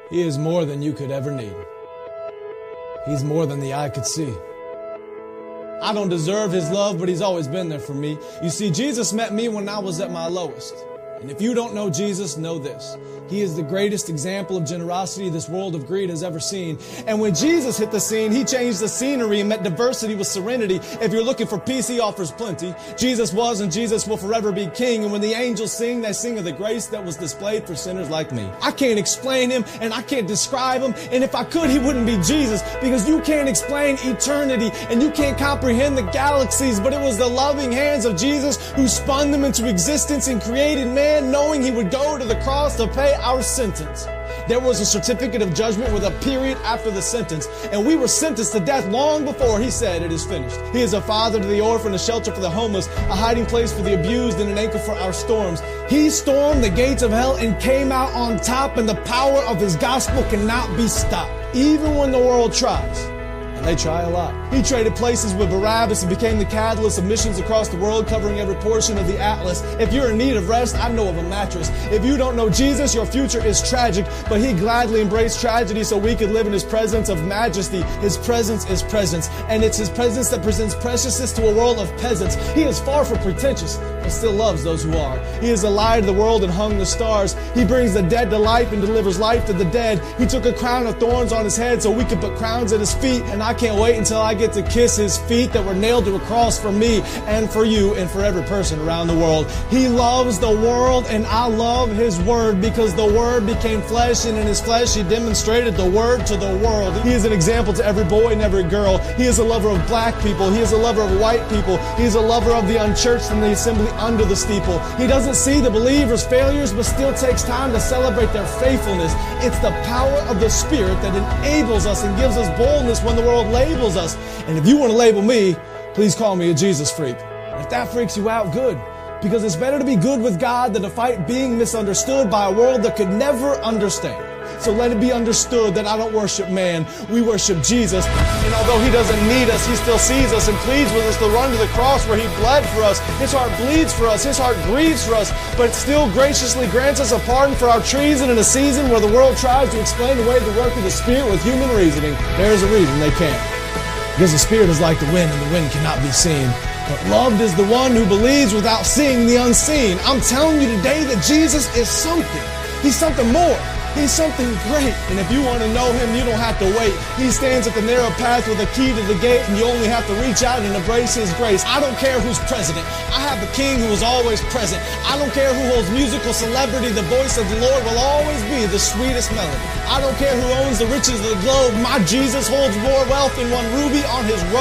He is more than you could ever need. He's more than the eye could see. I don't deserve His love, but He's always been there for me. You see, Jesus met me when I was at my lowest. And if you don't know Jesus, know this. He is the greatest example of generosity this world of greed has ever seen. And when Jesus hit the scene, He changed the scenery and met diversity with serenity. If you're looking for peace, He offers plenty. Jesus was and Jesus will forever be King. And when the angels sing, they sing of the grace that was displayed for sinners like me. I can't explain Him and I can't describe Him. And if I could, He wouldn't be Jesus, because you can't explain eternity and you can't comprehend the galaxies. But it was the loving hands of Jesus who spun them into existence and created man, knowing He would go to the cross to pay our sentence. There was a certificate of judgment with a period after the sentence, and we were sentenced to death long before He said it is finished. He is a father to the orphan, a shelter for the homeless, a hiding place for the abused, and an anchor for our storms. He stormed the gates of hell and came out on top, and the power of His gospel cannot be stopped, even when the world tries. And they try a lot. He traded places with Barabbas and became the catalyst of missions across the world, covering every portion of the atlas. If you're in need of rest, I know of a mattress. If you don't know Jesus, your future is tragic, but He gladly embraced tragedy so we could live in His presence of majesty. His presence is presence, and it's His presence that presents preciousness to a world of peasants. He is far from pretentious, but still loves those who are. He is the light of the world and hung the stars. He brings the dead to life and delivers life to the dead. He took a crown of thorns on His head so we could put crowns at His feet, and I can't wait until I get to kiss His feet that were nailed to a cross for me and for you and for every person around the world. He loves the world, and I love His Word, because the Word became flesh, and in His flesh He demonstrated the Word to the world. He is an example to every boy and every girl. He is a lover of black people. He is a lover of white people. He is a lover of the unchurched and the assembly under the steeple. He doesn't see the believers' failures, but still takes time to celebrate their faithfulness. It's the power of the Spirit that enables us and gives us boldness when the world labels us. And if you want to label me, please call me a Jesus freak. And if that freaks you out, good. Because it's better to be good with God than to fight being misunderstood by a world that could never understand. So let it be understood that I don't worship man, we worship Jesus. And although He doesn't need us, He still sees us and pleads with us to run to the cross where He bled for us. His heart bleeds for us, His heart grieves for us, but still graciously grants us a pardon for our treason in a season where the world tries to explain away the work of the Spirit with human reasoning. There is a reason they can't. Because the Spirit is like the wind, and the wind cannot be seen. But loved is the one who believes without seeing the unseen. I'm telling you today that Jesus is something. He's something more. He's something great. And if you want to know Him, you don't have to wait. He stands at the narrow path with a key to the gate, and you only have to reach out and embrace His grace. I don't care who's president. I have the King who is always present. I don't care who holds musical celebrity. The voice of the Lord will always be the sweetest melody. I don't care who owns the riches of the globe. My Jesus holds more wealth than one ruby on His robe.